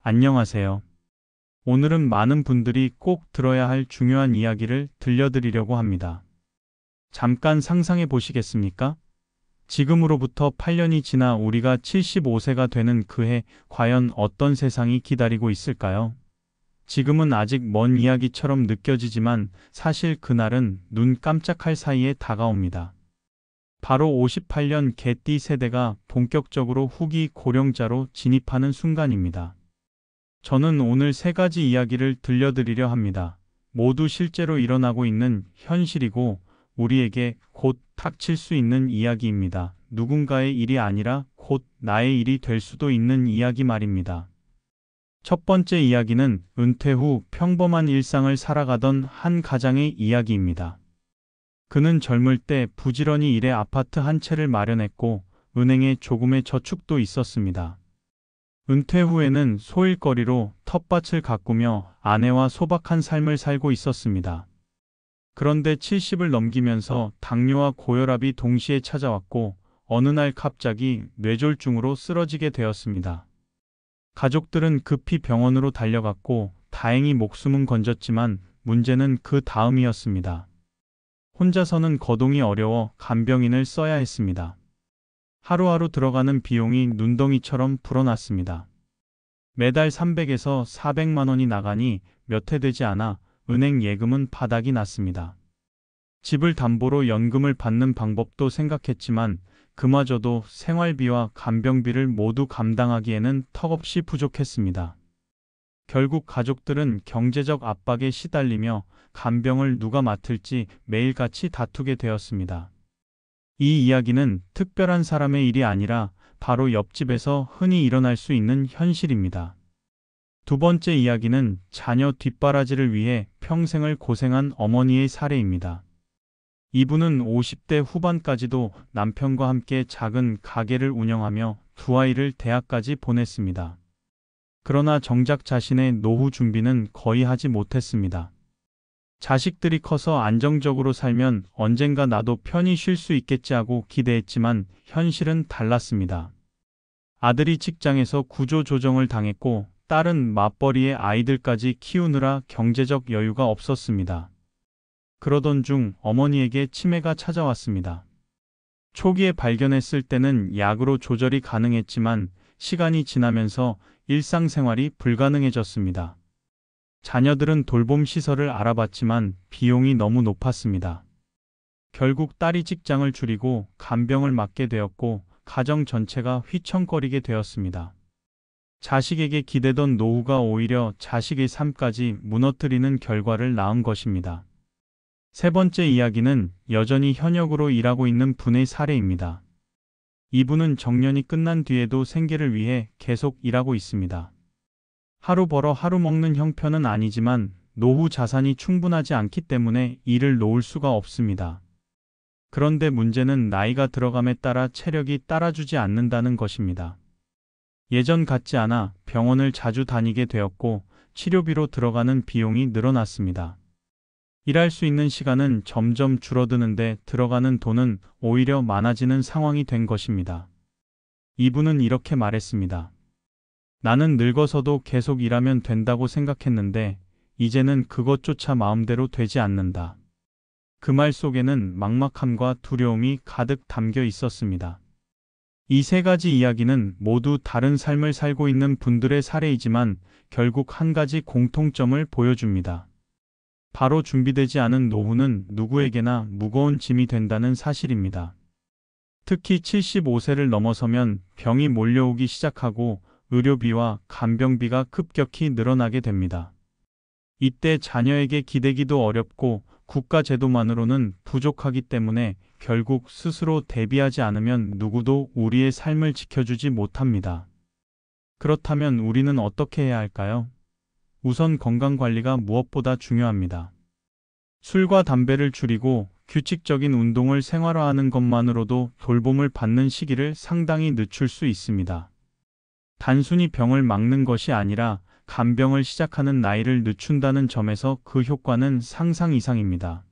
안녕하세요. 오늘은 많은 분들이 꼭 들어야 할 중요한 이야기를 들려드리려고 합니다. 잠깐 상상해 보시겠습니까? 지금으로부터 8년이 지나 우리가 75세가 되는 그해 과연 어떤 세상이 기다리고 있을까요? 지금은 아직 먼 이야기처럼 느껴지지만 사실 그날은 눈 깜짝할 사이에 다가옵니다. 바로 58년 개띠 세대가 본격적으로 후기 고령자로 진입하는 순간입니다. 저는 오늘 세 가지 이야기를 들려드리려 합니다. 모두 실제로 일어나고 있는 현실이고 우리에게 곧 닥칠 수 있는 이야기입니다. 누군가의 일이 아니라 곧 나의 일이 될 수도 있는 이야기 말입니다. 첫 번째 이야기는 은퇴 후 평범한 일상을 살아가던 한 가장의 이야기입니다. 그는 젊을 때 부지런히 일해 아파트 한 채를 마련했고 은행에 조금의 저축도 있었습니다. 은퇴 후에는 소일거리로 텃밭을 가꾸며 아내와 소박한 삶을 살고 있었습니다. 그런데 70을 넘기면서 당뇨와 고혈압이 동시에 찾아왔고 어느 날 갑자기 뇌졸중으로 쓰러지게 되었습니다. 가족들은 급히 병원으로 달려갔고 다행히 목숨은 건졌지만 문제는 그 다음이었습니다. 혼자서는 거동이 어려워 간병인을 써야 했습니다. 하루하루 들어가는 비용이 눈덩이처럼 불어났습니다. 매달 300에서 400만 원이 나가니 몇 해 되지 않아 은행 예금은 바닥이 났습니다. 집을 담보로 연금을 받는 방법도 생각했지만 그마저도 생활비와 간병비를 모두 감당하기에는 턱없이 부족했습니다. 결국 가족들은 경제적 압박에 시달리며 간병을 누가 맡을지 매일같이 다투게 되었습니다. 이 이야기는 특별한 사람의 일이 아니라 바로 옆집에서 흔히 일어날 수 있는 현실입니다. 두 번째 이야기는 자녀 뒷바라지를 위해 평생을 고생한 어머니의 사례입니다. 이분은 50대 후반까지도 남편과 함께 작은 가게를 운영하며 두 아이를 대학까지 보냈습니다. 그러나 정작 자신의 노후 준비는 거의 하지 못했습니다. 자식들이 커서 안정적으로 살면 언젠가 나도 편히 쉴 수 있겠지 하고 기대했지만 현실은 달랐습니다. 아들이 직장에서 구조조정을 당했고 딸은 맞벌이의 아이들까지 키우느라 경제적 여유가 없었습니다. 그러던 중 어머니에게 치매가 찾아왔습니다. 초기에 발견했을 때는 약으로 조절이 가능했지만 시간이 지나면서 일상생활이 불가능해졌습니다. 자녀들은 돌봄 시설을 알아봤지만 비용이 너무 높았습니다. 결국 딸이 직장을 줄이고 간병을 맡게 되었고 가정 전체가 휘청거리게 되었습니다. 자식에게 기대던 노후가 오히려 자식의 삶까지 무너뜨리는 결과를 낳은 것입니다. 세 번째 이야기는 여전히 현역으로 일하고 있는 분의 사례입니다. 이분은 정년이 끝난 뒤에도 생계를 위해 계속 일하고 있습니다. 하루 벌어 하루 먹는 형편은 아니지만 노후 자산이 충분하지 않기 때문에 일을 놓을 수가 없습니다. 그런데 문제는 나이가 들어감에 따라 체력이 따라주지 않는다는 것입니다. 예전 같지 않아 병원을 자주 다니게 되었고 치료비로 들어가는 비용이 늘어났습니다. 일할 수 있는 시간은 점점 줄어드는데 들어가는 돈은 오히려 많아지는 상황이 된 것입니다. 이분은 이렇게 말했습니다. 나는 늙어서도 계속 일하면 된다고 생각했는데 이제는 그것조차 마음대로 되지 않는다. 그 말 속에는 막막함과 두려움이 가득 담겨 있었습니다. 이 세 가지 이야기는 모두 다른 삶을 살고 있는 분들의 사례이지만 결국 한 가지 공통점을 보여줍니다. 바로 준비되지 않은 노후는 누구에게나 무거운 짐이 된다는 사실입니다. 특히 75세를 넘어서면 병이 몰려오기 시작하고 의료비와 간병비가 급격히 늘어나게 됩니다. 이때 자녀에게 기대기도 어렵고 국가 제도만으로는 부족하기 때문에 결국 스스로 대비하지 않으면 누구도 우리의 삶을 지켜주지 못합니다. 그렇다면 우리는 어떻게 해야 할까요? 우선 건강관리가 무엇보다 중요합니다. 술과 담배를 줄이고 규칙적인 운동을 생활화하는 것만으로도 돌봄을 받는 시기를 상당히 늦출 수 있습니다. 단순히 병을 막는 것이 아니라 간병을 시작하는 나이를 늦춘다는 점에서 그 효과는 상상 이상입니다.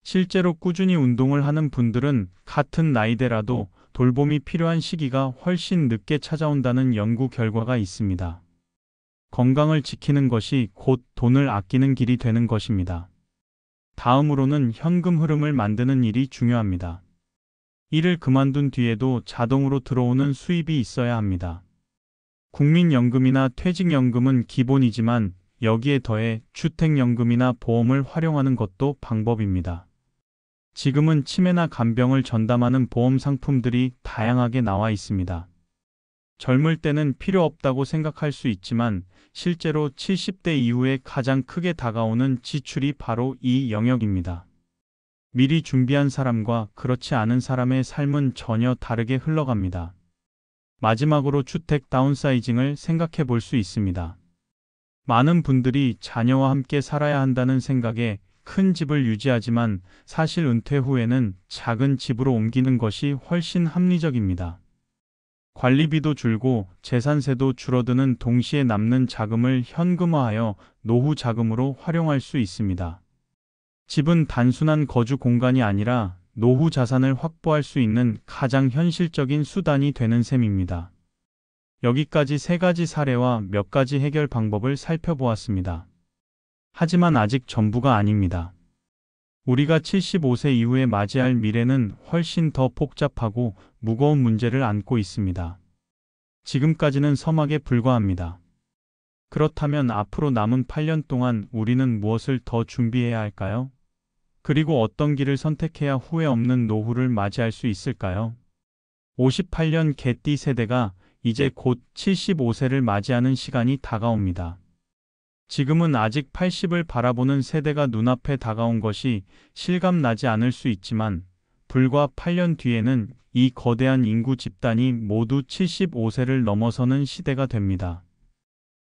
실제로 꾸준히 운동을 하는 분들은 같은 나이대라도 돌봄이 필요한 시기가 훨씬 늦게 찾아온다는 연구 결과가 있습니다. 건강을 지키는 것이 곧 돈을 아끼는 길이 되는 것입니다. 다음으로는 현금 흐름을 만드는 일이 중요합니다. 일을 그만둔 뒤에도 자동으로 들어오는 수입이 있어야 합니다. 국민연금이나 퇴직연금은 기본이지만 여기에 더해 주택연금이나 보험을 활용하는 것도 방법입니다. 지금은 치매나 간병을 전담하는 보험 상품들이 다양하게 나와 있습니다. 젊을 때는 필요 없다고 생각할 수 있지만 실제로 70대 이후에 가장 크게 다가오는 지출이 바로 이 영역입니다. 미리 준비한 사람과 그렇지 않은 사람의 삶은 전혀 다르게 흘러갑니다. 마지막으로 주택 다운사이징을 생각해 볼 수 있습니다. 많은 분들이 자녀와 함께 살아야 한다는 생각에 큰 집을 유지하지만 사실 은퇴 후에는 작은 집으로 옮기는 것이 훨씬 합리적입니다. 관리비도 줄고 재산세도 줄어드는 동시에 남는 자금을 현금화하여 노후 자금으로 활용할 수 있습니다. 집은 단순한 거주 공간이 아니라 노후 자산을 확보할 수 있는 가장 현실적인 수단이 되는 셈입니다. 여기까지 세 가지 사례와 몇 가지 해결 방법을 살펴보았습니다. 하지만 아직 전부가 아닙니다. 우리가 75세 이후에 맞이할 미래는 훨씬 더 복잡하고 무거운 문제를 안고 있습니다. 지금까지는 서막에 불과합니다. 그렇다면 앞으로 남은 8년 동안 우리는 무엇을 더 준비해야 할까요? 그리고 어떤 길을 선택해야 후회 없는 노후를 맞이할 수 있을까요? 58년 개띠 세대가 이제 곧 75세를 맞이하는 시간이 다가옵니다. 지금은 아직 80을 바라보는 세대가 눈앞에 다가온 것이 실감나지 않을 수 있지만 불과 8년 뒤에는 이 거대한 인구 집단이 모두 75세를 넘어서는 시대가 됩니다.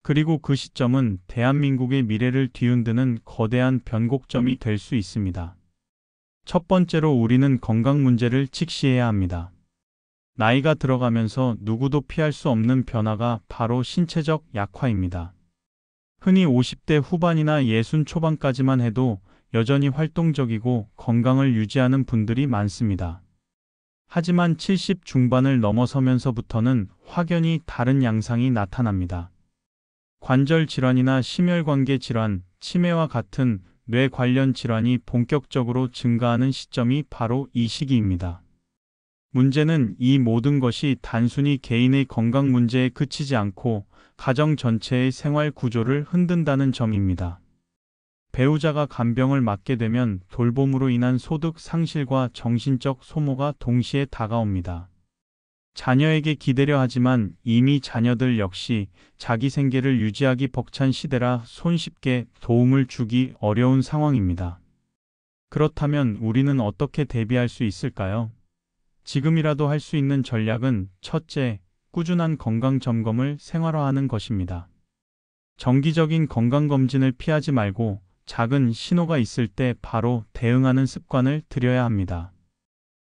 그리고 그 시점은 대한민국의 미래를 뒤흔드는 거대한 변곡점이 될 수 있습니다. 첫 번째로 우리는 건강 문제를 직시해야 합니다. 나이가 들어가면서 누구도 피할 수 없는 변화가 바로 신체적 약화입니다. 흔히 50대 후반이나 60 초반까지만 해도 여전히 활동적이고 건강을 유지하는 분들이 많습니다. 하지만 70 중반을 넘어서면서부터는 확연히 다른 양상이 나타납니다. 관절 질환이나 심혈관계 질환, 치매와 같은 뇌 관련 질환이 본격적으로 증가하는 시점이 바로 이 시기입니다. 문제는 이 모든 것이 단순히 개인의 건강 문제에 그치지 않고 가정 전체의 생활 구조를 흔든다는 점입니다. 배우자가 간병을 맡게 되면 돌봄으로 인한 소득 상실과 정신적 소모가 동시에 다가옵니다. 자녀에게 기대려 하지만 이미 자녀들 역시 자기 생계를 유지하기 벅찬 시대라 손쉽게 도움을 주기 어려운 상황입니다. 그렇다면 우리는 어떻게 대비할 수 있을까요? 지금이라도 할 수 있는 전략은 첫째, 꾸준한 건강 점검을 생활화하는 것입니다. 정기적인 건강검진을 피하지 말고 작은 신호가 있을 때 바로 대응하는 습관을 들여야 합니다.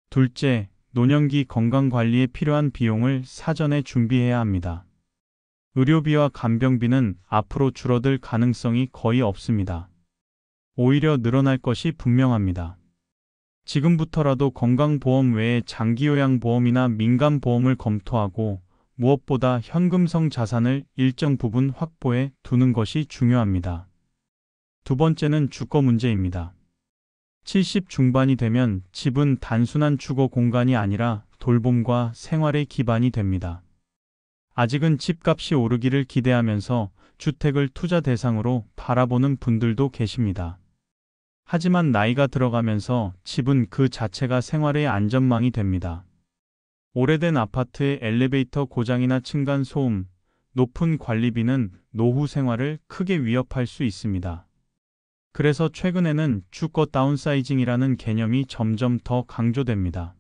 둘째, 노년기 건강관리에 필요한 비용을 사전에 준비해야 합니다. 의료비와 간병비는 앞으로 줄어들 가능성이 거의 없습니다. 오히려 늘어날 것이 분명합니다. 지금부터라도 건강보험 외에 장기요양보험이나 민간보험을 검토하고 무엇보다 현금성 자산을 일정 부분 확보해 두는 것이 중요합니다. 두 번째는 주거 문제입니다. 70 중반이 되면 집은 단순한 주거 공간이 아니라 돌봄과 생활의 기반이 됩니다. 아직은 집값이 오르기를 기대하면서 주택을 투자 대상으로 바라보는 분들도 계십니다. 하지만 나이가 들어가면서 집은 그 자체가 생활의 안전망이 됩니다. 오래된 아파트의 엘리베이터 고장이나 층간 소음, 높은 관리비는 노후 생활을 크게 위협할 수 있습니다. 그래서 최근에는 주거 다운사이징이라는 개념이 점점 더 강조됩니다.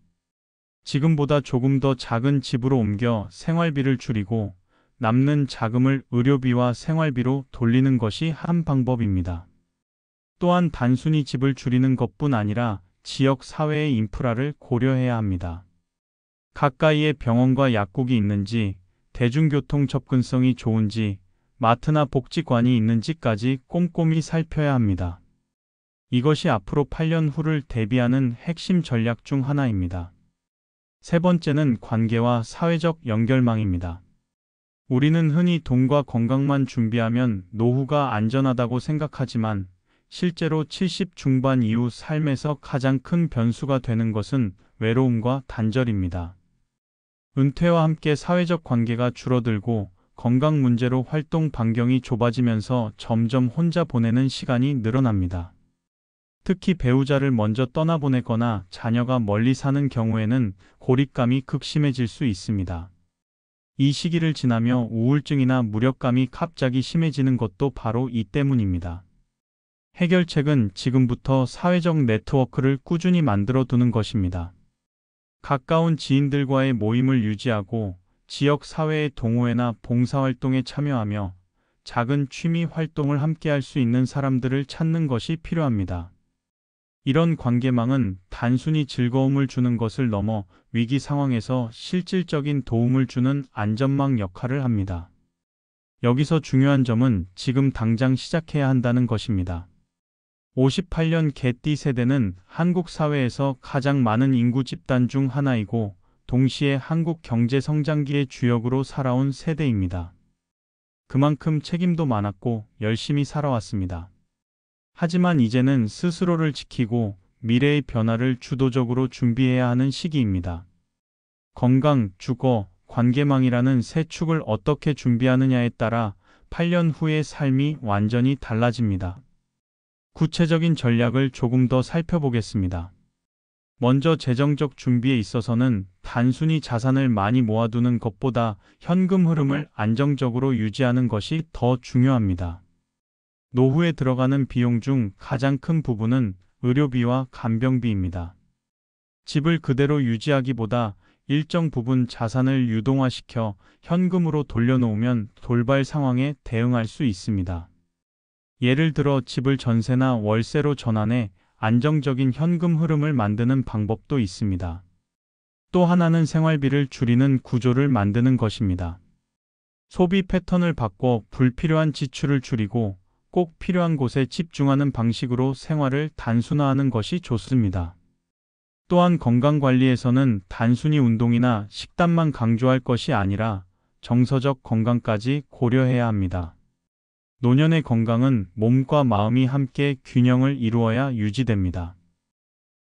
지금보다 조금 더 작은 집으로 옮겨 생활비를 줄이고 남는 자금을 의료비와 생활비로 돌리는 것이 한 방법입니다. 또한 단순히 집을 줄이는 것뿐 아니라 지역 사회의 인프라를 고려해야 합니다. 가까이에 병원과 약국이 있는지, 대중교통 접근성이 좋은지, 마트나 복지관이 있는지까지 꼼꼼히 살펴야 합니다. 이것이 앞으로 8년 후를 대비하는 핵심 전략 중 하나입니다. 세 번째는 관계와 사회적 연결망입니다. 우리는 흔히 돈과 건강만 준비하면 노후가 안전하다고 생각하지만 실제로 70 중반 이후 삶에서 가장 큰 변수가 되는 것은 외로움과 단절입니다. 은퇴와 함께 사회적 관계가 줄어들고 건강 문제로 활동 반경이 좁아지면서 점점 혼자 보내는 시간이 늘어납니다. 특히 배우자를 먼저 떠나보내거나 자녀가 멀리 사는 경우에는 고립감이 극심해질 수 있습니다. 이 시기를 지나며 우울증이나 무력감이 갑자기 심해지는 것도 바로 이 때문입니다. 해결책은 지금부터 사회적 네트워크를 꾸준히 만들어 두는 것입니다. 가까운 지인들과의 모임을 유지하고 지역 사회의 동호회나 봉사활동에 참여하며 작은 취미 활동을 함께 할 수 있는 사람들을 찾는 것이 필요합니다. 이런 관계망은 단순히 즐거움을 주는 것을 넘어 위기 상황에서 실질적인 도움을 주는 안전망 역할을 합니다. 여기서 중요한 점은 지금 당장 시작해야 한다는 것입니다. 58년 개띠 세대는 한국 사회에서 가장 많은 인구 집단 중 하나이고 동시에 한국 경제 성장기의 주역으로 살아온 세대입니다. 그만큼 책임도 많았고 열심히 살아왔습니다. 하지만 이제는 스스로를 지키고 미래의 변화를 주도적으로 준비해야 하는 시기입니다. 건강, 주거, 관계망이라는 세 축을 어떻게 준비하느냐에 따라 8년 후의 삶이 완전히 달라집니다. 구체적인 전략을 조금 더 살펴보겠습니다. 먼저 재정적 준비에 있어서는 단순히 자산을 많이 모아두는 것보다 현금 흐름을 안정적으로 유지하는 것이 더 중요합니다. 노후에 들어가는 비용 중 가장 큰 부분은 의료비와 간병비입니다. 집을 그대로 유지하기보다 일정 부분 자산을 유동화시켜 현금으로 돌려놓으면 돌발 상황에 대응할 수 있습니다. 예를 들어 집을 전세나 월세로 전환해 안정적인 현금 흐름을 만드는 방법도 있습니다. 또 하나는 생활비를 줄이는 구조를 만드는 것입니다. 소비 패턴을 바꿔 불필요한 지출을 줄이고 꼭 필요한 곳에 집중하는 방식으로 생활을 단순화하는 것이 좋습니다. 또한 건강관리에서는 단순히 운동이나 식단만 강조할 것이 아니라 정서적 건강까지 고려해야 합니다. 노년의 건강은 몸과 마음이 함께 균형을 이루어야 유지됩니다.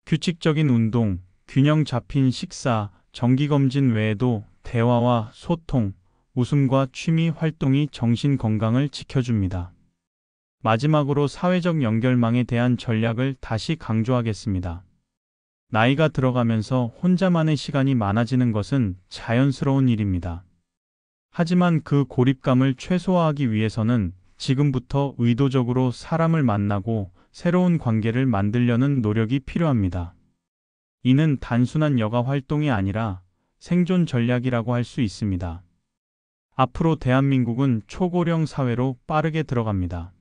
규칙적인 운동, 균형 잡힌 식사, 정기검진 외에도 대화와 소통, 웃음과 취미 활동이 정신 건강을 지켜줍니다. 마지막으로 사회적 연결망에 대한 전략을 다시 강조하겠습니다. 나이가 들어가면서 혼자만의 시간이 많아지는 것은 자연스러운 일입니다. 하지만 그 고립감을 최소화하기 위해서는 지금부터 의도적으로 사람을 만나고 새로운 관계를 만들려는 노력이 필요합니다. 이는 단순한 여가 활동이 아니라 생존 전략이라고 할 수 있습니다. 앞으로 대한민국은 초고령 사회로 빠르게 들어갑니다.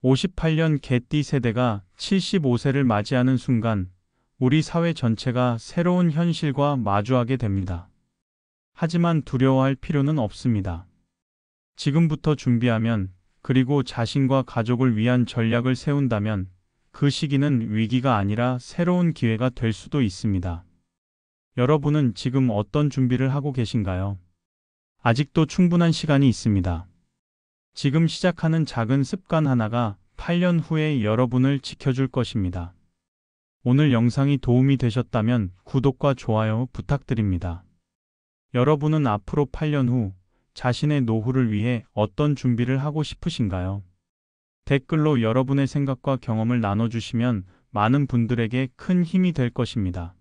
58년 개띠 세대가 75세를 맞이하는 순간 우리 사회 전체가 새로운 현실과 마주하게 됩니다. 하지만 두려워할 필요는 없습니다. 지금부터 준비하면 그리고 자신과 가족을 위한 전략을 세운다면 그 시기는 위기가 아니라 새로운 기회가 될 수도 있습니다. 여러분은 지금 어떤 준비를 하고 계신가요? 아직도 충분한 시간이 있습니다. 지금 시작하는 작은 습관 하나가 8년 후에 여러분을 지켜줄 것입니다. 오늘 영상이 도움이 되셨다면 구독과 좋아요 부탁드립니다. 여러분은 앞으로 8년 후 자신의 노후를 위해 어떤 준비를 하고 싶으신가요? 댓글로 여러분의 생각과 경험을 나눠주시면 많은 분들에게 큰 힘이 될 것입니다.